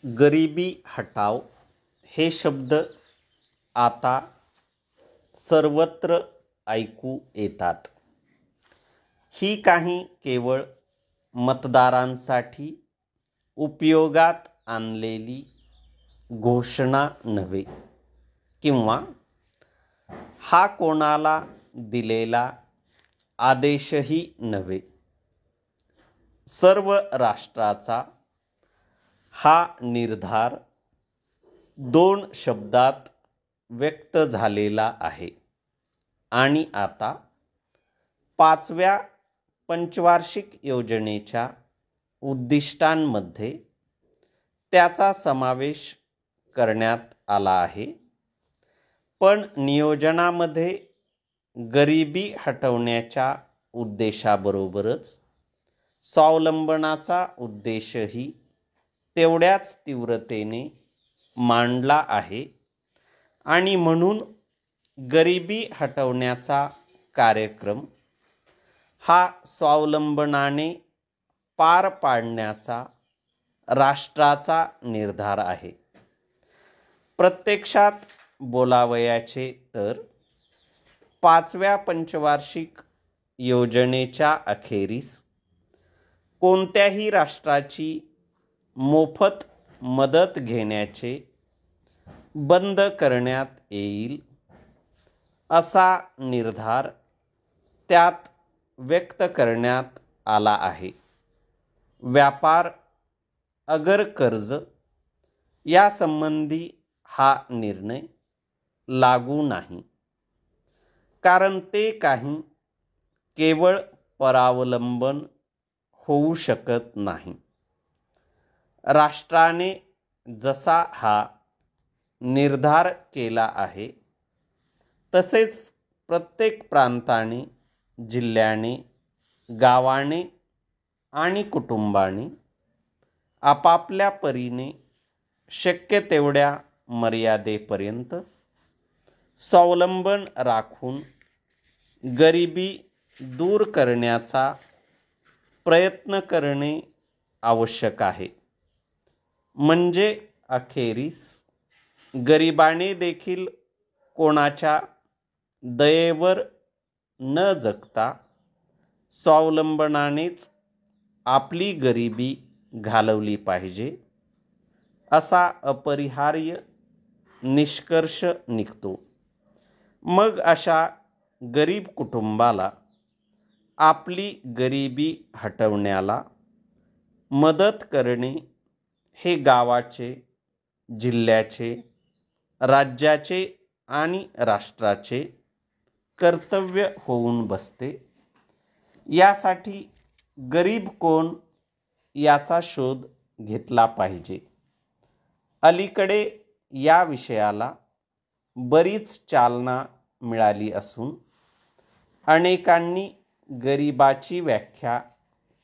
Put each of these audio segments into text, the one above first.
गरिबी हटाव हे शब्द आता सर्वत्र ऐकू येतात. ही काही केवळ मतदारांसाठी उपयोगात आणलेली घोषणा नव्हे किंवा हा कोणाला दिलेला आदेशही नव्हे. सर्व राष्ट्राचा हा निर्धार दोन शब्दात व्यक्त झालेला आहे आणि आता 5व्या पंचवार्षिक योजनेच्या उद्दिष्टांमध्ये त्याचा समावेश करण्यात आला आहे. पण नियोजनामध्ये गरिबी हटवण्याच्या उद्देशाबरोबरच स्वावलंबनाचा उद्देशही तेवढ्याच तीव्रतेने मांडला आहे आणि म्हणून गरिबी हटवण्याचा कार्यक्रम हा स्वावलंबनाने पार पाडण्याचा राष्ट्राचा निर्धार आहे. प्रत्यक्षात बोलावयाचे तर 5व्या पंचवार्षिक योजनेच्या अखेरीस कोणत्याही राष्ट्राची मोफत मदत घेण्याचे बंद करण्यात येईल असा निर्धार त्यात व्यक्त करण्यात आला आहे. व्यापार, अगर कर्ज यासंबंधी हा निर्णय लागू नाही, कारण ते काही केवळ परावलंबन होऊ शकत नाही. राष्ट्राने जसा हा निर्धार केला आहे तसेच प्रत्येक प्रांताने, जिल्ह्याने, गावाने आणि कुटुंबाने आपापल्या परीने शक्य तेवढ्या मर्यादेपर्यंत स्वावलंबन राखून गरिबी दूर करण्याचा प्रयत्न करणे आवश्यक आहे. म्हणजे अखेरीस गरिबाने देखील कोणाच्या दयेवर न जगता स्वावलंबनानेच आपली गरिबी घालवली पाहिजे असा अपरिहार्य निष्कर्ष निघतो. मग अशा गरीब कुटुंबाला आपली गरिबी हटवण्याला मदत करणे हे गावाचे, जिल्ह्याचे, राज्याचे आणि राष्ट्राचे कर्तव्य होऊन बसते. यासाठी गरीब कोण याचा शोध घेतला पाहिजे. अलीकडे या विषयाला बरीच चालना मिळाली असून अनेकांनी गरिबाची व्याख्या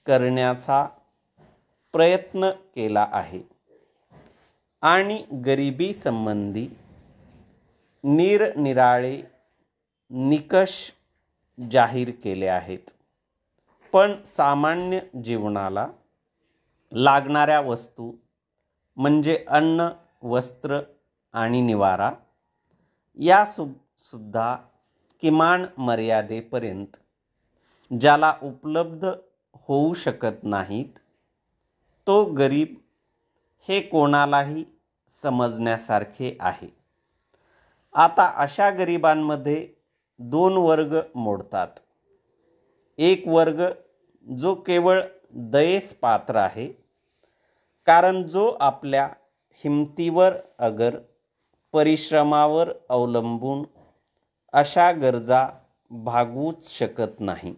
करण्याचा प्रयत्न केला आहे आणि गरिबी संबंधी निरनिराळे निकष जाहीर केले आहेत. पण सामान्य जीवनाला लागणाऱ्या वस्तू म्हणजे अन्न, वस्त्र आणि निवारा या सुद्धा किमान मर्यादेपर्यंत ज्याला उपलब्ध होऊ शकत नाहीत, तो गरीब हे कोणालाही समजण्यासारखे आहे. आता अशा गरिबांमध्ये दोन वर्ग मोडतात. एक वर्ग जो केवळ दयेस पात्र आहे, कारण जो आपल्या हिमतीवर अगर परिश्रमावर अवलंबून अशा गरजा भागवूच शकत नाही.